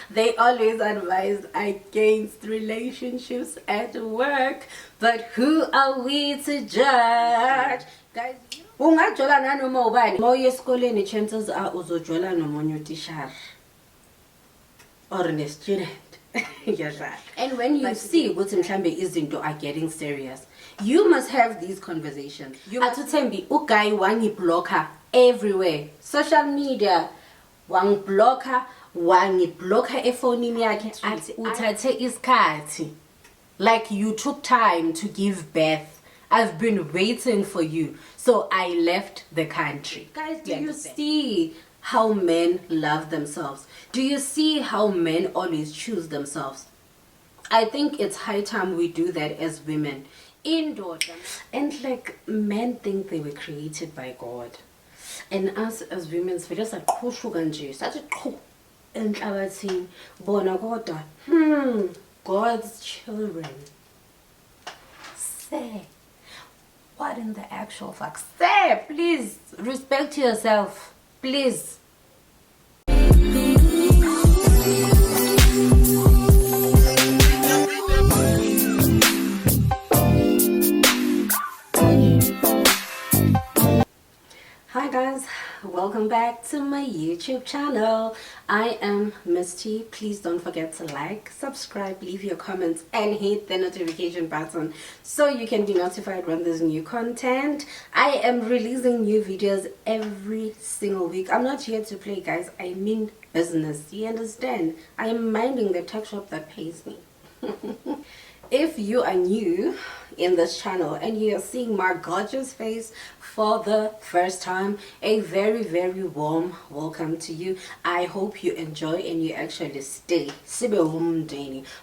They always advise against relationships at work, but who are we to judge? Guys, ungajola nanoma ubani moya esikoleni, chances are uzojola nomunye utishara or a student. Yes, right. And when you see ukuthi mhlambe izinto are getting serious, you must have these conversations. You atuthembi uguy wangiblocker everywhere, social media, wangiblocker efonini yakhe athi uthathe isikhathi, like you took time to give birth. I've been waiting for you, so I left the country. Guys, do you see how men love themselves? Do you see how men always choose themselves? I think it's high time we do that as women. Indoor. And like, men think they were created by God, and us as women, we just like such a enhlabathini bona kodwa God's children. Say, what in the actual fuck? Say, please respect yourself, please. Hi guys, welcome back to my YouTube channel. I am Miss T. Please don't forget to like, subscribe, leave your comments, and hit the notification button so you can be notified when there's new content. I am releasing new videos every single week. I'm not here to play, guys. I mean business. You understand? I am minding the tech shop that pays me. If you are new in this channel and you are seeing my gorgeous face for the first time, a very warm welcome to you. I hope you enjoy and you actually stay.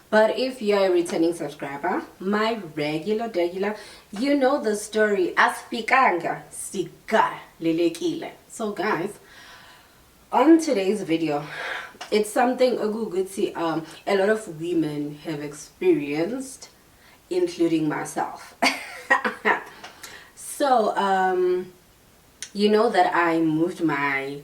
But if you are a returning subscriber, my regular, you know the story. Aspikanga sika lelekile. So guys, on today's video, it's something a lot of women have experienced, including myself. So you know that I moved my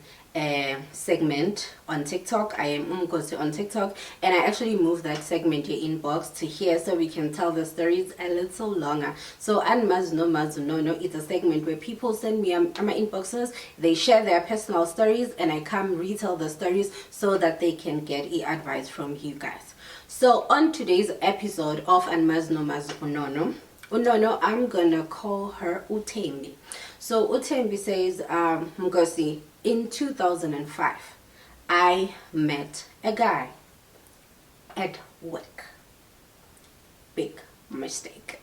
segment on TikTok. I am on TikTok, and I actually moved that segment here inbox to here so we can tell the stories a little longer. So no, it's a segment where people send me my inboxes, they share their personal stories, and I come retell the stories so that they can get advice from you guys. So on today's episode of Unono, I'm gonna call her Utembi. So Utembi says, Mgosi, in 2005, I met a guy at work. Big mistake.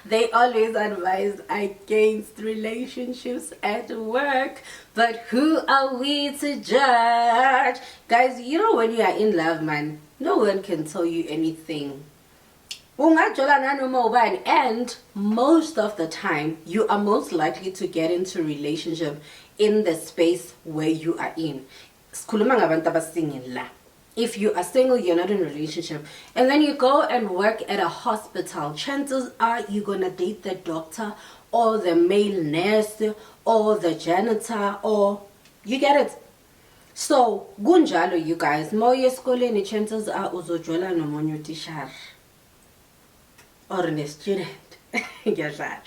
They always advise against relationships at work, but who are we to judge? Guys, you know when you are in love, man, no one can tell you anything. And most of the time, you are most likely to get into a relationship in the space where you are in. If you are single, you're not in a relationship, and then you go and work at a hospital, chances are you're gonna date the doctor or the male nurse or the janitor, or you get it. So gunjalo, you guys, moya esikoleni, chances are uzojola nomunye utishara or a student. Yes, right.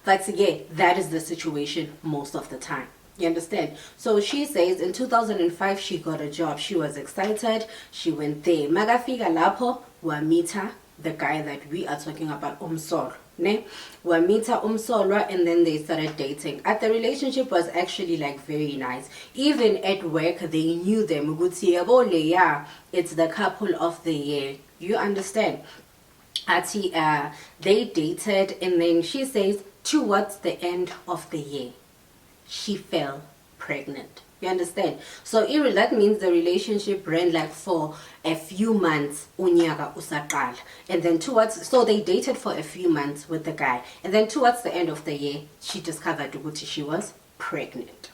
But again, that is the situation most of the time. You understand? So she says in 2005 she got a job. She was excited. She went there. Magafika lapo wamita, the guy that we are talking about, umsor. Ne? Wamita umsorwa, and then they started dating. The relationship was actually like very nice. Even at work they knew them. It's the couple of the year. You understand? They dated, and then she says towards the end of the year she fell pregnant. You understand? So that means the relationship ran like for a few months, unyaka usaqala, and then so they dated for a few months with the guy, and then towards the end of the year she discovered ukuthi she was pregnant.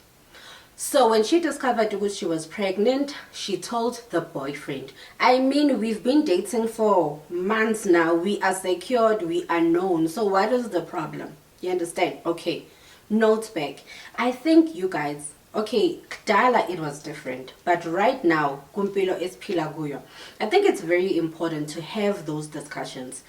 So when she discovered that she was pregnant, she told the boyfriend. I mean, we've been dating for months now. We are secured. We are known. So what is the problem? You understand? Okay. Note back. I think you guys, Okay, kudala it was different, but right now, kumpilo esiphila kuyo. I think it's very important to have those discussions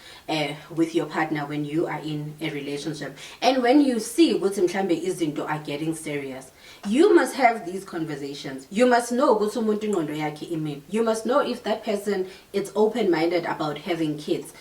with your partner when you are in a relationship, and when you see ukuthi mhlambe izinto are getting serious. You must have these conversations. You must know ukuthi umuntu ingqondo yakhe imi. You must know if that person is open-minded about having kids.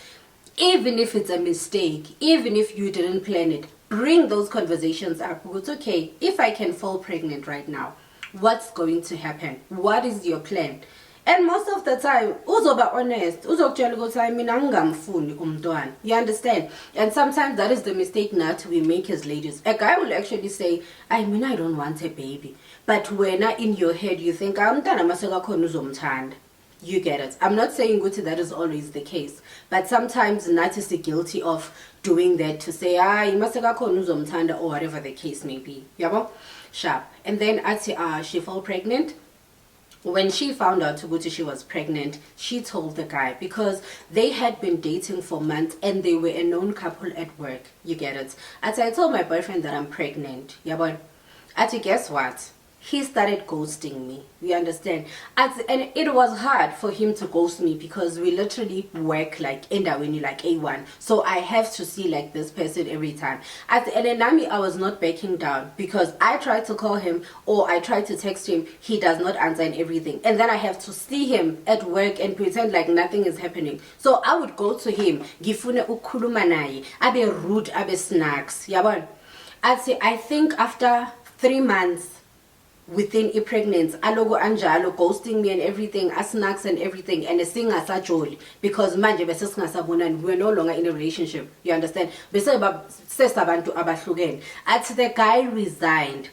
Even if it's a mistake, even if you didn't plan it, bring those conversations up. It's okay, if I can fall pregnant right now, what's going to happen? What is your plan? And most of the time, uzoba honest, uzokutshela ukuthi mina ngingamfuni umntwana. You understand? And sometimes that is the mistake that we make as ladies. A guy will actually say, I mean, I don't want a baby. But when in your head you think, umntwana masekakhona uzomthanda. You get it. I'm not saying Guti that is always the case, but sometimes Nat is guilty of doing that to say, or whatever the case may be. Yabo? Sharp. And then she fell pregnant. When she found out Guti she was pregnant, she told the guy, because they had been dating for months and they were a known couple at work. You get it. I told my boyfriend that I'm pregnant. Yabo? Guess what? He started ghosting me. You understand? And it was hard for him to ghost me because we literally work like endaweni, like A1. So I have to see like this person every time. And then I was not backing down because I tried to call him or I tried to text him. He does not answer and everything. And then I have to see him at work and pretend like nothing is happening. So I would go to him, gifune ukhuluma naye, abe rude, abe snacks. Yabon? I think after 3 months within a pregnancy, alogo anjalo, ghosting me and everything, snacks and everything, and a singer sajoli because manje bese singasabonani, we're no longer in a relationship. You understand? Bese sesabantu abahlukene. The guy resigned.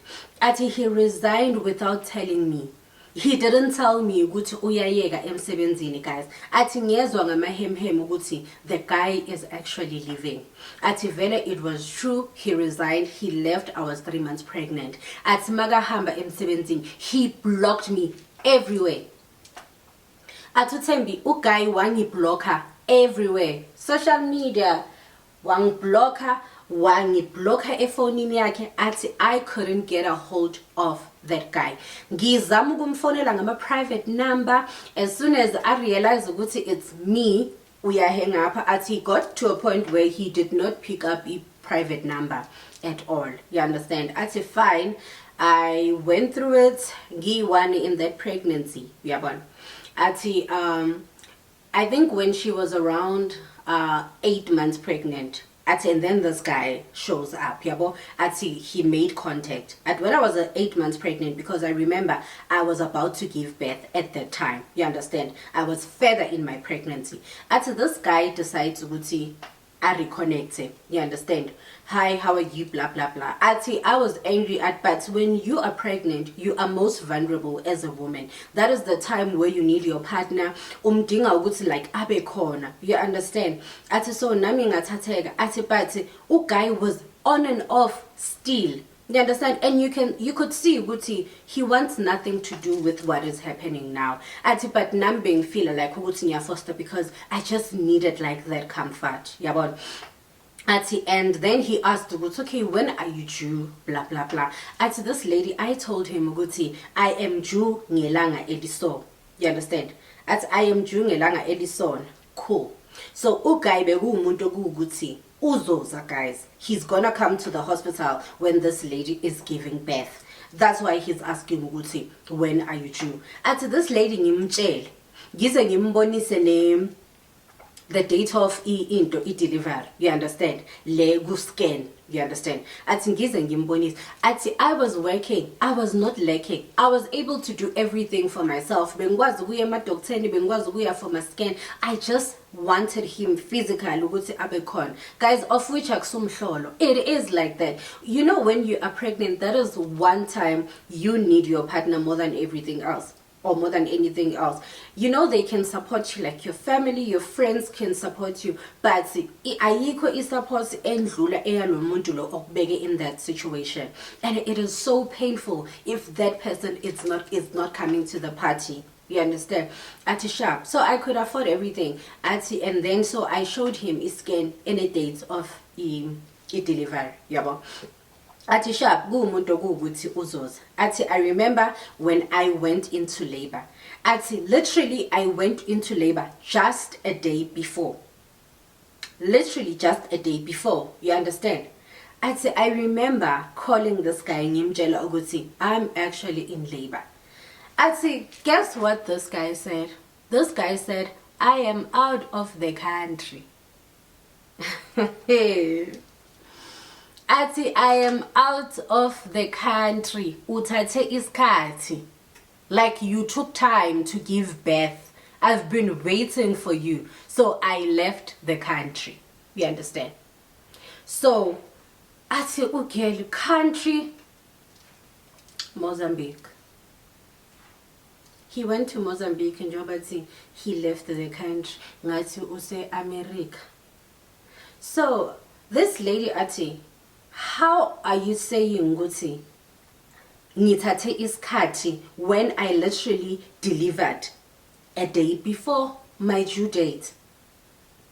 He resigned without telling me. He didn't tell me ukuthi uyayeka emsebenzini, guys. Ngiyezwa ngamahemhem ukuthi the guy is actually leaving. Vele it was true, he resigned, he left, I was 3 months pregnant. Magahamba emsebenzini, he blocked me everywhere. Tembi uguy wangiblocker everywhere. Social media wangiblocker efonini yakhe. I couldn't get a hold of that guy. Ngizama ukumfonela ngama private number. As soon as I realized ukuthi it's me, hang up. He got to a point where he did not pick up a private number at all. You understand? Fine. I went through it. Ngiwani in that pregnancy. Yabon. I think when she was around 8 months pregnant, and then this guy shows up, yabo. He made contact. When I was 8 months pregnant, because I remember I was about to give birth at that time. You understand? I was further in my pregnancy. This guy decides to I reconnect. You understand? Hi, how are you? Blah blah blah. I was angry but when you are pregnant, you are most vulnerable as a woman. That is the time where you need your partner. Umdinga ukuthi like abe khona. You understand? So nami ngathatheka. But guy was on and off still. You understand? And you could see Guti, he wants nothing to do with what is happening now. But nam being feel like Guti foster because I just needed like that comfort. Yabon. And then he asked, okay, when are you due? Blah blah blah. This lady, I told him, Guti, I am due ngelanga Edison. You understand? I am due ngelanga Edison. Cool. So uguy beku umuntu Guti. Uzoza, guys. He's gonna come to the hospital when this lady is giving birth. That's why he's asking Guti, when are you due? This lady ngimtshele. Gize ngimbonise name. The date of delivery, you understand? Le scan, you understand? I was working, I was not lacking. I was able to do everything for myself. Bengwazi kuya emadokoteni, bengwazi kuya for my scan. I just wanted him physically ukuthi abekhona. Guys, of which akusumhlolo. It is like that. You know, when you are pregnant, that is one time you need your partner more than everything else. Or more than anything else. You know, they can support you, like your family, your friends can support you, but ayikho support endlula eyalomuntu lo okubeke in that situation. And it is so painful if that person is not coming to the party. You understand? Sharp. So I could afford everything. And then so I showed him a scan and a date of delivery. Yabo. Athi sharp kuumuntu okuwukuthi uzoza. Athi I remember when I went into labor. Athi literally I went into labor just a day before. Literally just a day before. You understand? Athi I remember calling this guy ngimtshela ukuthi I'm actually in labor. Athi guess what this guy said? This guy said I am out of the country. Athi I am out of the country. Uthathe isikhathi. Like you took time to give birth. I've been waiting for you. So I left the country. You understand? So athi okay, country Mozambique. He went to Mozambique and Jobathi he left the country. Ngathi use America. So this lady athi, how are you saying ukuthi ngithathe isikhathi when I literally delivered a day before my due date?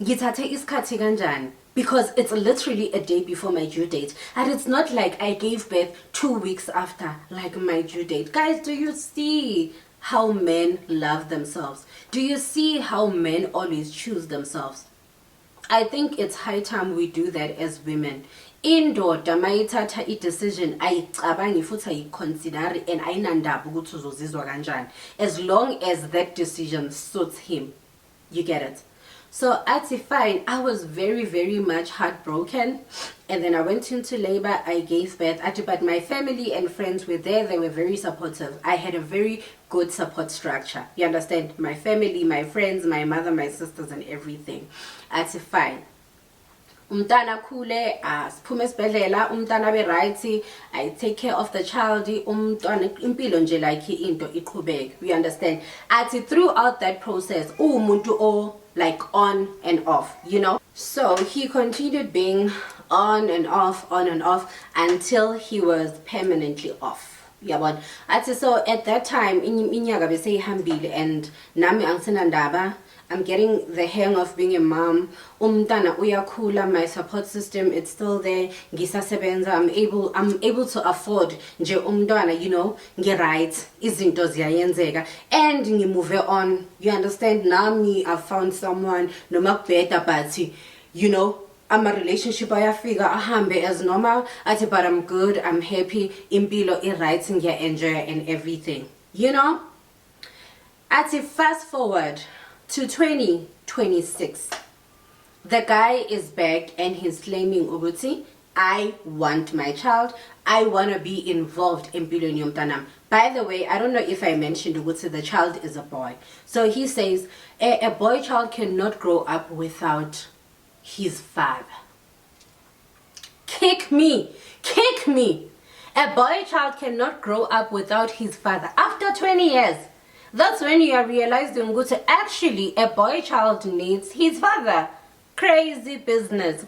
Ngithathe isikhathi kanjani? Because it's literally a day before my due date, and it's not like I gave birth 2 weeks after like my due date. Guys, do you see how men love themselves? Do you see how men always choose themselves? I think it's high time we do that as women. Indoda mayithatha i-decision ayicabangi futhi ayiconsidere and ayinandaba ukuthi uzozizwa kanjani, as long as that decision suits him. You get it? So athi fine, I was very, very much heartbroken, and then I went into labor, I gave birth. Athi, but my family and friends were there, they were very supportive. I had a very good support structure. You understand? My family, my friends, my mother, my sisters, and everything. Athi fine. Umntana khule, siphume esibhedlela, umntana be right, I take care of the child, umntwana impilo nje like into iqhubeka. We understand? Athi throughout that process, umuntu o like on and off, you know. So he continued being on and off until he was permanently off. Yabona. Athi so at that time iminyaka bese ihambile and nami angisenandaba. I'm getting the hang of being a mom. Umntana uyakhula, my support system it's still there. Ngisasebenza, I'm able to afford nje umntwana, you know, right, izinto ziyayenzeka and move on. You understand? Nami I've found someone noma kubheda but you know, I'm a relationship ayafika ahambe as normal. Athi but I'm good, I'm happy, impilo right, ngiya enjoy and everything. You know? Athi fast forward to 2026. The guy is back and he's claiming ukuthi I want my child. I want to be involved in empilweni yomntanami. By the way, I don't know if I mentioned ukuthi the child is a boy. So he says a boy child cannot grow up without his father. Kick me. A boy child cannot grow up without his father. After 20 years. That's when you are realizing that actually a boy child needs his father. Crazy business.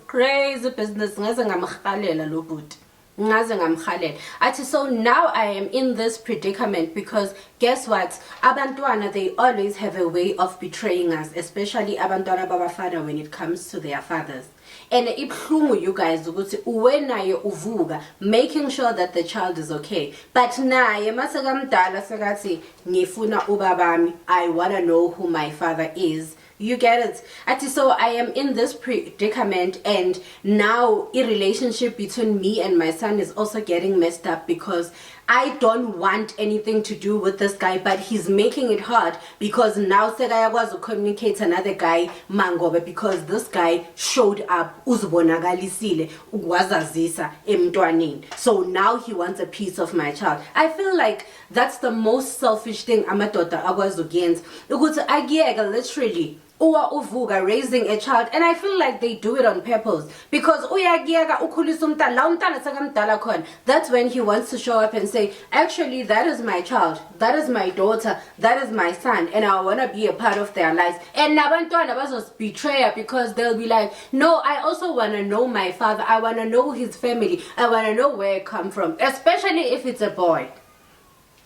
So now I am in this predicament because guess what? Abantwana, they always have a way of betraying us, especially abantwana baba father when it comes to their fathers. And ibhlungu you guys ukuthi uwenayo uvuka making sure that the child is okay. But naye masekamdala sekathi ngifuna ubabami, I want to know who my father is. You get it? Ati, so I am in this predicament and now a relationship between me and my son is also getting messed up because I don't want anything to do with this guy, but he's making it hard because now sekayakwazi communicate another guy mangobe because this guy showed up uzibonakalisile ukwazazisa emntwaneni. So now he wants a piece of my child. I feel like that's the most selfish thing amadoda akwazi ukuyenza ukuthi akiyeka literally uwa uvuka raising a child, and I feel like they do it on purpose because uyagiyeka ukhulisa umntana la umntana sekamdala khona. That's when he wants to show up and say actually that is my child, that is my daughter, that is my son, and I want to be a part of their lives. And nabantwana bazos betray because they'll be like, no, I also want to know my father, I want to know his family, I want to know where I come from, especially if it's a boy.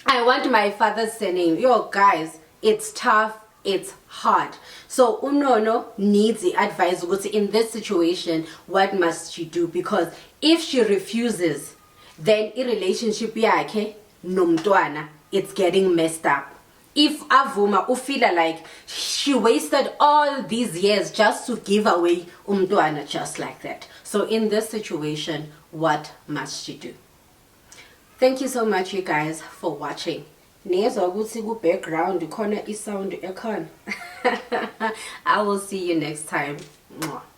I want my father's surname. Yo guys, it's tough, it's hard. So unono needs the advice in this situation, what must she do? Because if she refuses, then i-relationship yakhe nomntwana, it's getting messed up. If avuma ufila like she wasted all these years just to give away umntwana just like that. So in this situation, what must she do? Thank you so much, you guys, for watching. Nezwa ukuthi ku background khona isound ekhona. I will see you next time. Mwah.